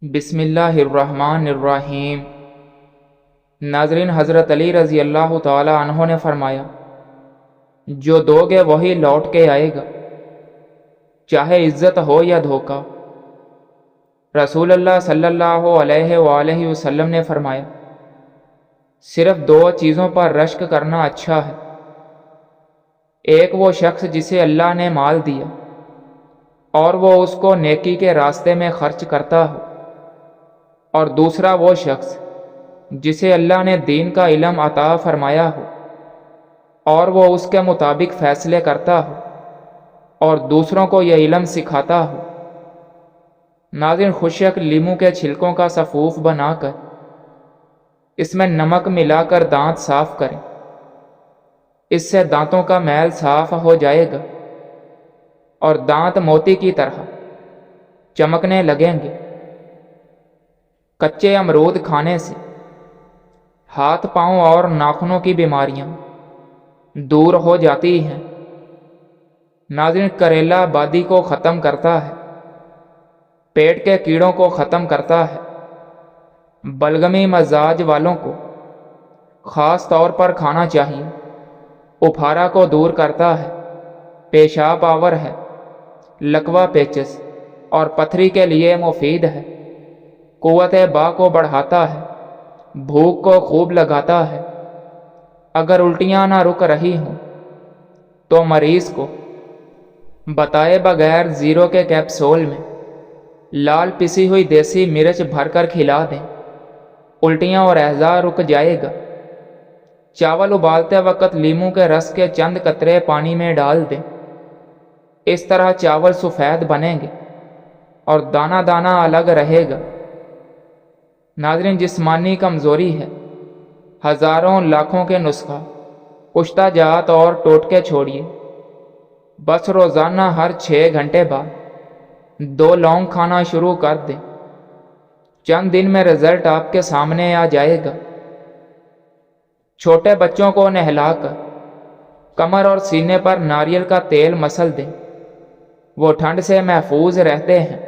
بسم اللہ الرحمن الرحیم۔ ناظرین، حضرت علی رضی اللہ تعالی عنہ نے فرمایا، جو دو گے وہی لوٹ کے آئے گا، چاہے عزت ہو یا دھوکہ۔ رسول اللہ صلی اللہ علیہ وآلہ وسلم نے فرمایا، صرف دو چیزوں پر رشک کرنا اچھا ہے، ایک وہ شخص جسے اللہ نے مال دیا اور وہ اس کو نیکی کے راستے میں خرچ کرتا ہو، اور دوسرا وہ شخص جسے اللہ نے دین کا علم عطا فرمایا ہو اور وہ اس کے مطابق فیصلے کرتا ہو اور دوسروں کو یہ علم سکھاتا ہو۔ ناظرین، خشک لیموں کے چھلکوں کا سفوف بنا کر اس میں نمک ملا کر دانت صاف کریں، اس سے دانتوں کا میل صاف ہو جائے گا اور دانت موتی کی طرح چمکنے لگیں گے۔ کچے امرود کھانے سے ہاتھ پاؤں اور ناخنوں کی بیماریاں دور ہو جاتی ہیں۔ ناظرین، کریلا بادی کو ختم کرتا ہے، پیٹ کے کیڑوں کو ختم کرتا ہے، بلغمی مزاج والوں کو خاص طور پر کھانا چاہیے، اپھارا کو دور کرتا ہے، پیشاب آور ہے، لکوہ پیچس اور پتھری کے لیے مفید ہے، قوت با کو بڑھاتا ہے، بھوک کو خوب لگاتا ہے۔ اگر الٹیاں نہ رک رہی ہوں تو مریض کو بتائے بغیر زیرو کے کیپسول میں لال پسی ہوئی دیسی مرچ بھر کر کھلا دیں، الٹیاں اور ہیضہ رک جائے گا۔ چاول ابالتے وقت لیموں کے رس کے چند قطرے پانی میں ڈال دیں، اس طرح چاول سفید بنیں گے اور دانہ دانہ الگ رہے گا۔ ناظرین، جسمانی کمزوری ہے، ہزاروں لاکھوں کے نسخہ، پشتہ جات اور ٹوٹکے چھوڑیے، بس روزانہ ہر 6 گھنٹے بعد 2 لونگ کھانا شروع کر دیں، چند دن میں رزلٹ آپ کے سامنے آ جائے گا۔ چھوٹے بچوں کو نہلا کر کمر اور سینے پر ناریل کا تیل مسل دیں، وہ ٹھنڈ سے محفوظ رہتے ہیں۔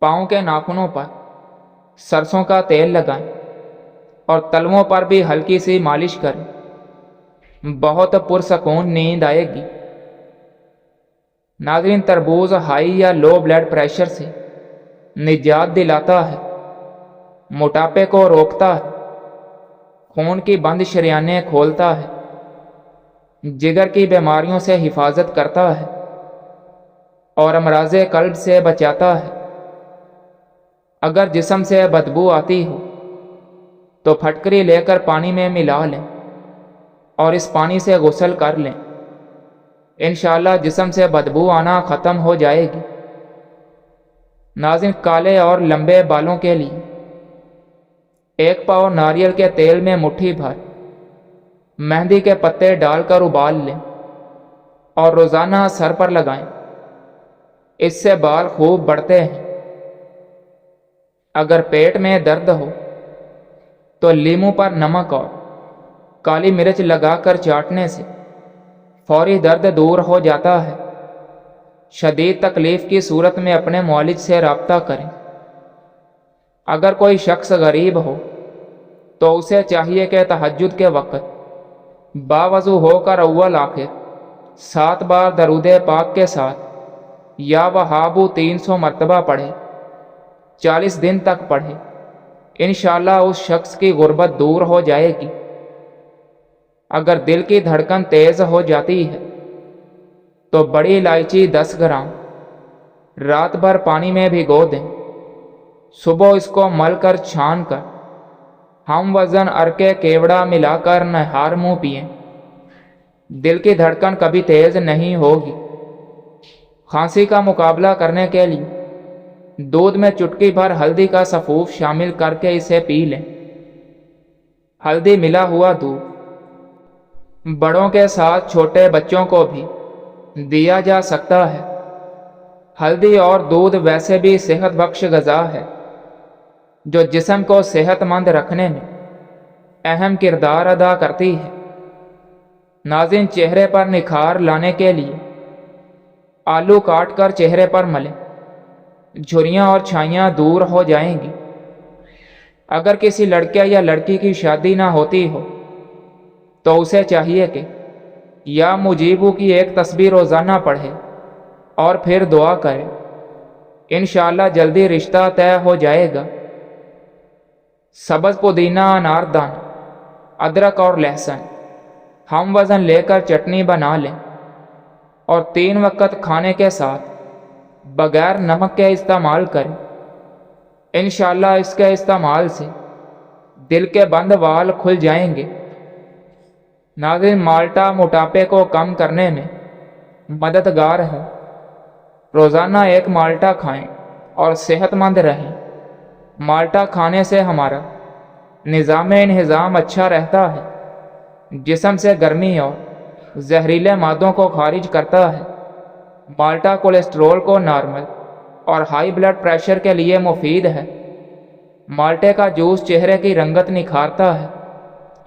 پاؤں کے ناخنوں پر سرسوں کا تیل لگائیں اور تلووں پر بھی ہلکی سی مالش کریں، بہت پرسکون نیند آئے گی۔ ناظرین، تربوز ہائی یا لو بلڈ پریشر سے نجات دلاتا ہے، موٹاپے کو روکتا ہے، خون کی بند شریانیں کھولتا ہے، جگر کی بیماریوں سے حفاظت کرتا ہے اور امراض قلب سے بچاتا ہے۔ اگر جسم سے بدبو آتی ہو تو پھٹکری لے کر پانی میں ملا لیں اور اس پانی سے غسل کر لیں، انشاءاللہ جسم سے بدبو آنا ختم ہو جائے گی۔ ناظرین، کالے اور لمبے بالوں کے لیے 1 پاؤ ناریل کے تیل میں مٹھی بھر مہندی کے پتے ڈال کر ابال لیں اور روزانہ سر پر لگائیں، اس سے بال خوب بڑھتے ہیں۔ اگر پیٹ میں درد ہو تو لیموں پر نمک اور کالی مرچ لگا کر چاٹنے سے فوری درد دور ہو جاتا ہے۔ شدید تکلیف کی صورت میں اپنے معالج سے رابطہ کریں۔ اگر کوئی شخص غریب ہو تو اسے چاہیے کہ تہجد کے وقت باوضو ہو کر اول آخر 7 بار درود پاک کے ساتھ یا وہابو 300 مرتبہ پڑھے، 40 دن تک پڑھے، انشاءاللہ اس شخص کی غربت دور ہو جائے گی۔ اگر دل کی دھڑکن تیز ہو جاتی ہے تو بڑی الائچی 10 گرام رات بھر پانی میں بھگو دیں، صبح اس کو مل کر چھان کر ہم وزن ارکے کیوڑا ملا کر نہار منہ پئیں، دل کی دھڑکن کبھی تیز نہیں ہوگی۔ کھانسی کا مقابلہ کرنے کے لیے دودھ میں چٹکی بھر ہلدی کا سفوف شامل کر کے اسے پی لیں۔ ہلدی ملا ہوا دودھ بڑوں کے ساتھ چھوٹے بچوں کو بھی دیا جا سکتا ہے۔ ہلدی اور دودھ ویسے بھی صحت بخش غذا ہے جو جسم کو صحت مند رکھنے میں اہم کردار ادا کرتی ہے۔ ناظرین، چہرے پر نکھار لانے کے لیے آلو کاٹ کر چہرے پر ملیں، झुर्रियाँ और छाइयाँ दूर हो जाएंगी। अगर किसी लड़के या लड़की की शादी ना होती हो तो उसे चाहिए कि या मुजीबू की एक तस्बीर रोज़ाना पढ़े और फिर दुआ करे, इंशाअल्लाह जल्दी रिश्ता तय हो जाएगा। सब्ज़ पुदीना, अनारदाना, अदरक और लहसुन हम वज़न लेकर चटनी बना लें और 3 वक्त खाने के साथ बग़ैर नमक के इस्तेमाल करें। इंशाअल्लाह इसके इस्तेमाल से दिल के बंद वाल खुल जाएंगे। नाज़रीन, माल्टा मोटापे को कम करने में मददगार है। रोज़ाना 1 माल्टा खाएं और सेहतमंद रहें। माल्टा खाने से हमारा निज़ाम-ए-इंहिज़ाम अच्छा रहता है, जिस्म से गर्मी और जहरीले मादों को खारिज करता है। माल्टा कोलेस्ट्रोल को नॉर्मल और हाई ब्लड प्रेशर के लिए मुफीद है। माल्टे का जूस चेहरे की रंगत निखारता है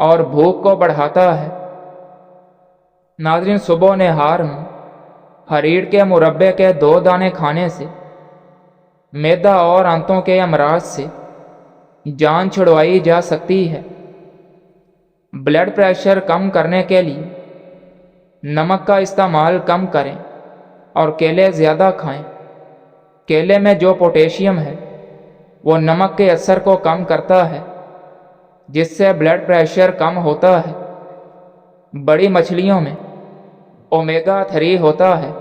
और भूख को बढ़ाता है। नाज़रीन, सुबह नहार में हरीड़ के मुरब्बे के 2 दाने खाने से मैदा और आंतों के अमराज से जान छुड़वाई जा सकती है। ब्लड प्रेशर कम करने के लिए नमक का इस्तेमाल कम करें और केले ज़्यादा खाएं। केले में जो पोटेशियम है वो नमक के असर को कम करता है, जिससे ब्लड प्रेशर कम होता है। बड़ी मछलियों में ओमेगा 3 होता है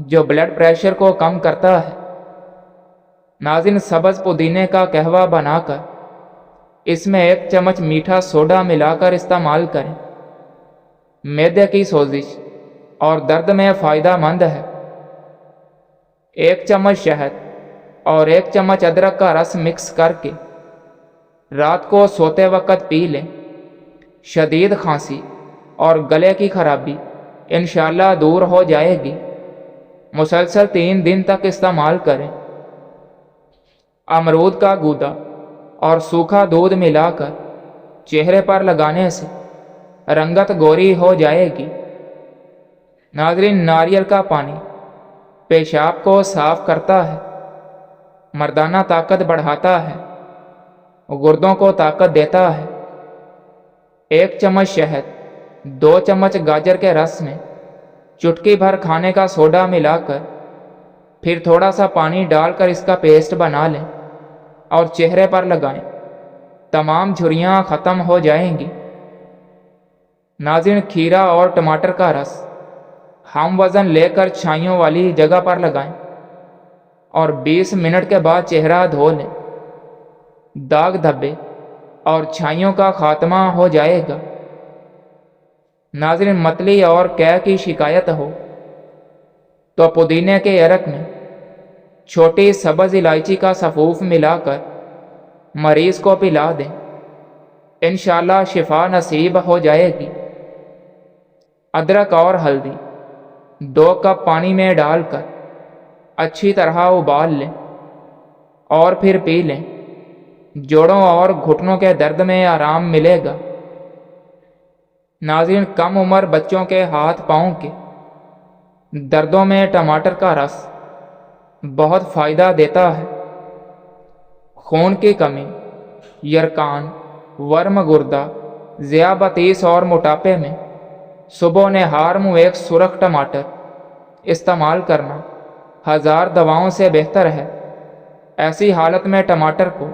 जो ब्लड प्रेशर को कम करता है। नाज़रीन, सब्ज़ पुदीने का कहवा बनाकर इसमें 1 चम्मच मीठा सोडा मिलाकर इस्तेमाल करें। मैदे की सोजिश और दर्द में फ़ायदेमंद है। 1 चम्मच शहद और 1 चम्मच अदरक का रस मिक्स करके रात को सोते वक्त पी लें। शदीद खांसी और गले की खराबी इंशाअल्लाह दूर हो जाएगी। मुसलसल 3 दिन तक इस्तेमाल करें। अमरूद का गूदा और सूखा दूध मिलाकर चेहरे पर लगाने से रंगत गोरी हो जाएगी। नाज़रीन, नारियल का पानी पेशाब को साफ करता है, मर्दाना ताकत बढ़ाता है, गुर्दों को ताकत देता है। 1 चम्मच शहद, 2 चम्मच गाजर के रस में चुटकी भर खाने का सोडा मिलाकर फिर थोड़ा सा पानी डालकर इसका पेस्ट बना लें और चेहरे पर लगाएं। तमाम झुर्रियाँ ख़त्म हो जाएंगी। नाज़रीन, खीरा और टमाटर का रस हम वज़न लेकर छाइयों वाली जगह पर लगाएं और 20 मिनट के बाद चेहरा धो लें। दाग धब्बे और छाइयों का खात्मा हो जाएगा। नाज़रीन, मतली और कै की शिकायत हो तो पुदीने के अरक में छोटी सब्ज़ इलायची का सफ़ूफ मिलाकर मरीज़ को पिला दें। इंशाअल्लाह शिफा नसीब हो जाएगी। अदरक और हल्दी 2 कप पानी में डालकर अच्छी तरह उबाल लें और फिर पी लें। जोड़ों और घुटनों के दर्द में आराम मिलेगा। नाज़रीन, कम उम्र बच्चों के हाथ पाँव के दर्दों में टमाटर का रस बहुत फ़ायदा देता है। खून की कमी, यरकान, वर्म गुर्दा, ज़ियाबतीस और मोटापे में सुबह नहार में 1 सुरख टमाटर इस्तेमाल करना 1000 दवाओं से बेहतर है। ऐसी हालत में टमाटर को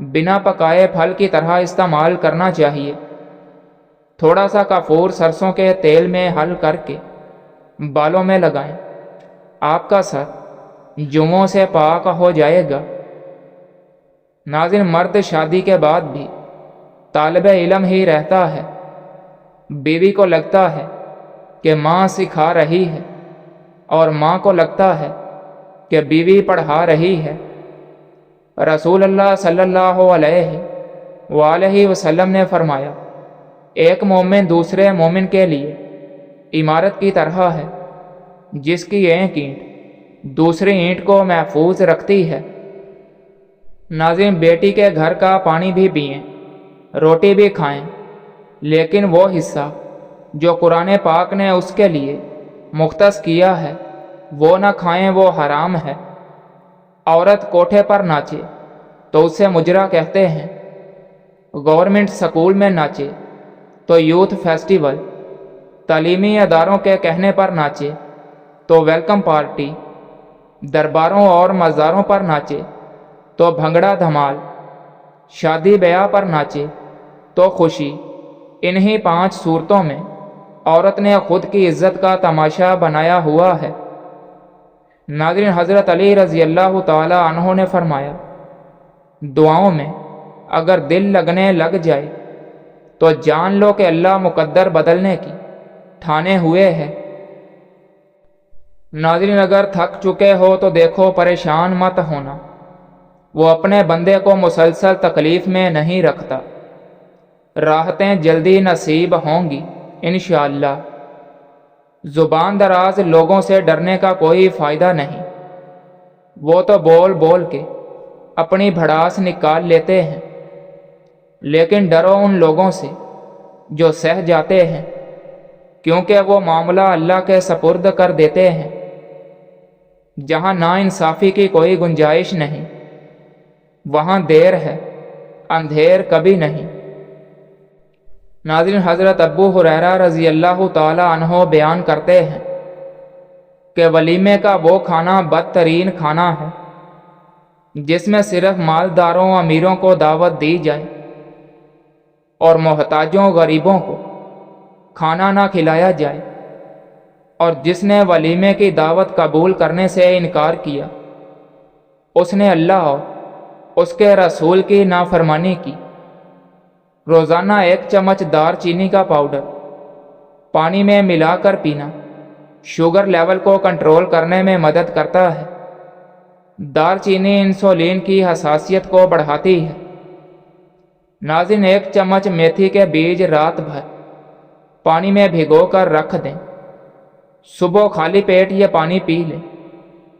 बिना पकाए फल की तरह इस्तेमाल करना चाहिए। थोड़ा सा कपूर सरसों के तेल में हल करके बालों में लगाएं। आपका सर जुमों से पाक हो जाएगा। नाज़रीन, मर्द शादी के बाद भी तालिबे इल्म ही रहता है। बीवी को लगता है कि माँ सिखा रही है और माँ को लगता है कि बीवी पढ़ा रही है। रसूलुल्लाह सल्लल्लाहु अलैहि वसल्लम ने फरमाया, एक मोमिन दूसरे मोमिन के लिए इमारत की तरह है, जिसकी एक ईंट दूसरी ईंट को महफूज रखती है। नाज़रीन, बेटी के घर का पानी भी पिएं, रोटी भी खाएं, लेकिन वो हिस्सा जो कुरान पाक ने उसके लिए मुख्तस किया है वो न खाएं, वो हराम है। औरत कोठे पर नाचे तो उसे मुजरा कहते हैं, गवर्नमेंट स्कूल में नाचे तो यूथ फेस्टिवल, तालीमी अदारों के कहने पर नाचे तो वेलकम पार्टी, दरबारों और मज़ारों पर नाचे तो भंगड़ा धमाल, शादी ब्याह पर नाचे तो खुशी। इन्हीं 5 सूरतों में औरत ने खुद की इज्जत का तमाशा बनाया हुआ है। नाज़रीन, हज़रत अली रज़ी अल्लाह ताला अन्हो ने फरमाया, दुआओं में अगर दिल लगने लग जाए तो जान लो कि अल्लाह मुकद्दर बदलने की ठाने हुए है। नाज़रीन, अगर थक चुके हो तो देखो परेशान मत होना, वो अपने बंदे को मुसलसल तकलीफ़ में नहीं रखता। राहतें जल्दी नसीब होंगी इंशाअल्लाह। ज़ुबान दराज लोगों से डरने का कोई फ़ायदा नहीं, वो तो बोल बोल के अपनी भड़ास निकाल लेते हैं। लेकिन डरो उन लोगों से जो सह जाते हैं, क्योंकि वो मामला अल्लाह के सपुर्द कर देते हैं। जहाँ नाइंसाफ़ी की कोई गुंजाइश नहीं, वहाँ देर है, अंधेर कभी नहीं। नाज़रीन, हज़रत अबू हुरैरा रज़ी अल्लाह ताला अन्हो बयान करते हैं कि वलीमे का वो खाना बदतरीन खाना है जिसमें सिर्फ मालदारों अमीरों को दावत दी जाए और मोहताजों गरीबों को खाना ना खिलाया जाए, और जिसने वलीमे की दावत कबूल करने से इनकार किया उसने अल्लाह और उसके रसूल की नाफरमानी की। रोज़ाना 1 चम्मच दारचीनी का पाउडर पानी में मिलाकर पीना शुगर लेवल को कंट्रोल करने में मदद करता है। दारचीनी इंसुलिन की हसासियत को बढ़ाती है। नाज़रीन, 1 चम्मच मेथी के बीज रात भर पानी में भिगोकर रख दें। सुबह खाली पेट ये पानी पी लें।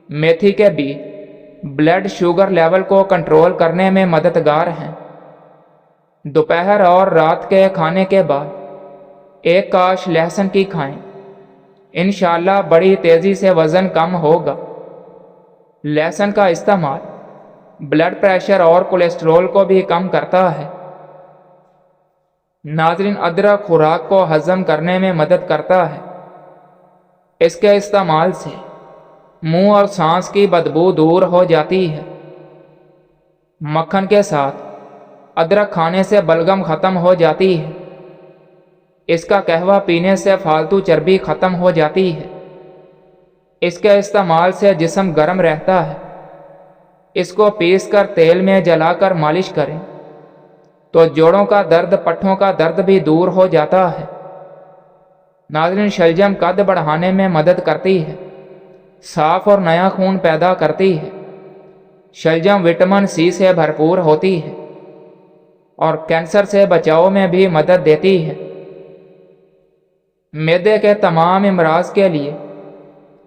मेथी के बीज ब्लड शुगर लेवल को कंट्रोल करने में मददगार हैं। दोपहर और रात के खाने के बाद 1 काश लहसुन की खाएं। इंशाअल्लाह बड़ी तेज़ी से वज़न कम होगा। लहसुन का इस्तेमाल ब्लड प्रेशर और कोलेस्ट्रॉल को भी कम करता है। नाज़रीन, अदरक खुराक को हज़म करने में मदद करता है। इसके इस्तेमाल से मुंह और सांस की बदबू दूर हो जाती है। मक्खन के साथ अदरक खाने से बलगम ख़त्म हो जाती है। इसका कहवा पीने से फालतू चर्बी ख़त्म हो जाती है। इसके इस्तेमाल से जिस्म गर्म रहता है। इसको पीसकर तेल में जलाकर मालिश करें तो जोड़ों का दर्द, पट्ठों का दर्द भी दूर हो जाता है। नाज़रीन, शलजम कद बढ़ाने में मदद करती है, साफ और नया खून पैदा करती है। शलजम विटामिन सी से भरपूर होती है और कैंसर से बचाव में भी मदद देती है। मैदे के तमाम अमराज के लिए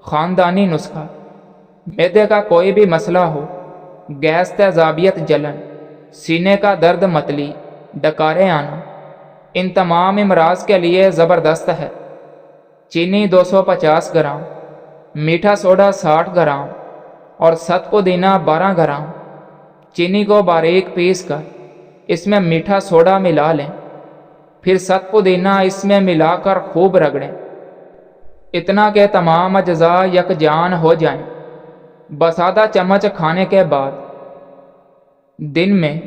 ख़ानदानी नुस्खा। मैदे का कोई भी मसला हो, गैस, तेज़ाबियत, जलन, सीने का दर्द, मतली, डकारे आना, इन तमाम अमराज के लिए ज़बरदस्त है। चीनी 250 ग्राम, मीठा सोडा 60 ग्राम और सतपुदीना 12 ग्राम। चीनी को बारीक पीस कर इसमें मीठा सोडा मिला लें, फिर सतपुदीना इसमें मिलाकर खूब रगड़ें। इतना के तमाम अज्जा यकजान हो जाएं। बस आधा चम्मच खाने के बाद दिन में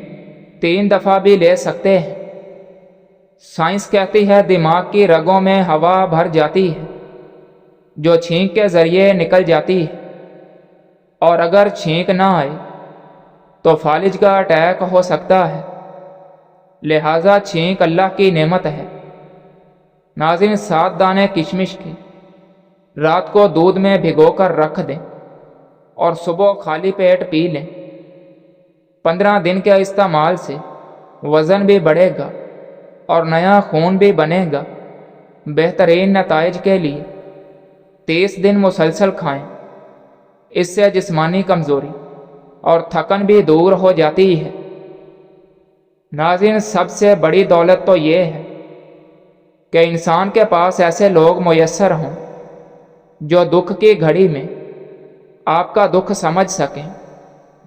3 दफ़ा भी ले सकते हैं। साइंस कहती है दिमाग की रगों में हवा भर जाती है जो छींक के ज़रिए निकल जाती है, और अगर छींक ना आए तो फालिज का अटैक हो सकता है। लिहाजा छींक अल्लाह की नेमत है। नाज़रीन, 7 दाने किशमिश के रात को दूध में भिगोकर रख दें और सुबह खाली पेट पी लें। 15 दिन के इस्तेमाल से वज़न भी बढ़ेगा और नया खून भी बनेगा। बेहतरीन नताइज के लिए 30 दिन मुसलसल खाएं। इससे जिस्मानी कमज़ोरी और थकन भी दूर हो जाती है। नाज़रीन, सबसे बड़ी दौलत तो ये है कि इंसान के पास ऐसे लोग मुयस्सर हों जो दुख की घड़ी में आपका दुख समझ सकें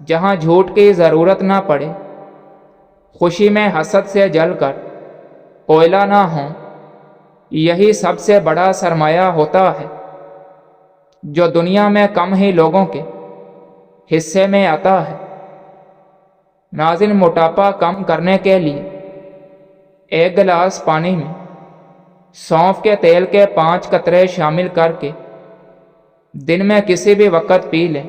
जहाँ झूठ की ज़रूरत ना पड़े, खुशी में हसद से जल कर कोयला ना हो, यही सबसे बड़ा सरमाया होता है जो दुनिया में कम ही लोगों के हिस्से में आता है। नाज़रीन, मोटापा कम करने के लिए एक गिलास पानी में सौंफ के तेल के 5 कतरे शामिल करके दिन में किसी भी वक्त पी लें।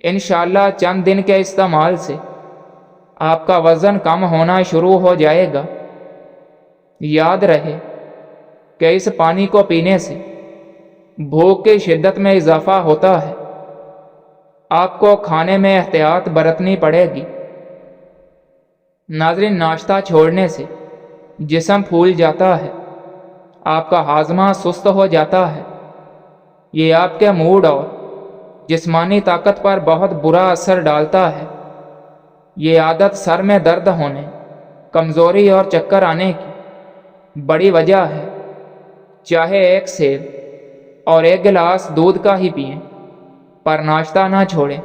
इंशाअल्लाह चंद दिन के इस्तेमाल से आपका वज़न कम होना शुरू हो जाएगा। याद रहे कि इस पानी को पीने से भूख की शिद्दत में इजाफा होता है। आपको खाने में एहतियात बरतनी पड़ेगी। नाज़रीन, नाश्ता छोड़ने से जिस्म फूल जाता है, आपका हाजमा सुस्त हो जाता है। ये आपके मूड और जिस्मानी ताकत पर बहुत बुरा असर डालता है। ये आदत सर में दर्द होने, कमज़ोरी और चक्कर आने की बड़ी वजह है। चाहे एक सेब और एक गिलास दूध का ही पिएं, पर नाश्ता ना छोड़ें।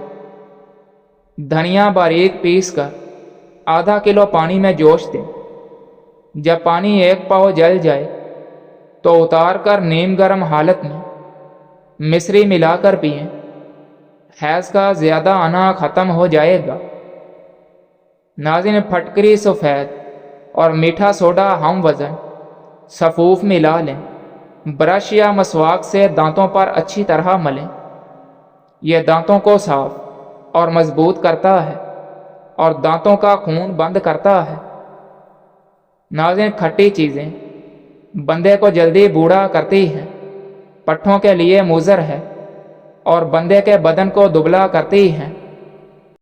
धनिया बारीक पीस कर आधा किलो पानी में जोश दें। जब पानी 1 पाव जल जाए तो उतार कर नीम गर्म हालत में मिश्री मिलाकर पिएं। हैज़ का ज़्यादा आना ख़त्म हो जाएगा। नाज़रीन, फटकरी, सफ़ेद और मीठा सोडा हम वज़न सफ़ूफ मिला लें। ब्रश या मसवाक से दांतों पर अच्छी तरह मलें। यह दांतों को साफ और मजबूत करता है और दांतों का खून बंद करता है। नाज़रीन, खट्टी चीज़ें बंदे को जल्दी बूढ़ा करती हैं, पट्ठों के लिए मुज़र है और बंदे के बदन को दुबला करती हैं।